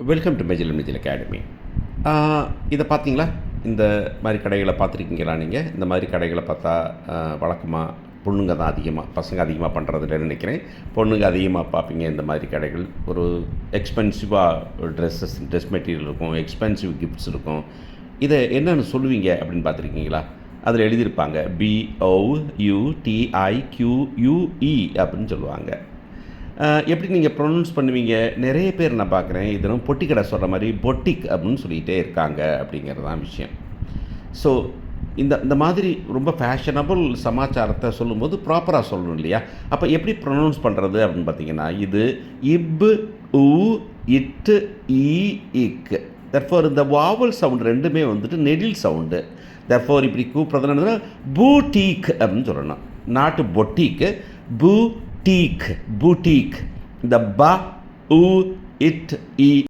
Welcome to மெஜில் academy. இதை பார்த்தீங்களா? இந்த மாதிரி கடைகளை பார்த்துருக்கீங்களா நீங்கள்? இந்த மாதிரி கடைகளை பார்த்தா வழக்கமாக பொண்ணுங்க தான் அதிகமாக, பசங்க அதிகமாக பண்ணுறதில்லன்னு நினைக்கிறேன். பொண்ணுங்க அதிகமாக பார்ப்பீங்க இந்த மாதிரி கடைகள். ஒரு எக்ஸ்பென்சிவாக ட்ரெஸ் மெட்டீரியல் இருக்கும், எக்ஸ்பென்சிவ் கிஃப்ட்ஸ் இருக்கும். இதை என்னென்னு சொல்லுவீங்க அப்படின்னு பார்த்துருக்கீங்களா? அதில் எழுதியிருப்பாங்க BOUTIQUE அப்படின்னு சொல்லுவாங்க. எப்படி நீங்கள் ப்ரொனவுன்ஸ் பண்ணுவீங்க? நிறைய பேர் நான் பார்க்குறேன் இதனும் பொட்டி கடை சொல்கிற மாதிரி பொட்டிக் அப்படின்னு சொல்லிகிட்டே இருக்காங்க அப்படிங்கிறது தான் விஷயம். ஸோ இந்த மாதிரி ரொம்ப ஃபேஷனபுள் சமாச்சாரத்தை சொல்லும்போது ப்ராப்பராக சொல்லணும் இல்லையா? அப்போ எப்படி ப்ரொனவுன்ஸ் பண்ணுறது அப்படின்னு பார்த்தீங்கன்னா, இது இப்பு உ இட்டு ஈ இக். தர்ஃபோர் இந்த வாவல் சவுண்டு ரெண்டுமே வந்துட்டு நெடில் சவுண்டு. தர்ஃபோர் இப்படி கூப்பிட்றதுனா பூட்டீக் அப்படின்னு சொல்லணும், நாட்டு பொட்டிக்கு. பூட்டீக், பூட்டீக். இந்த ப உ இட் இ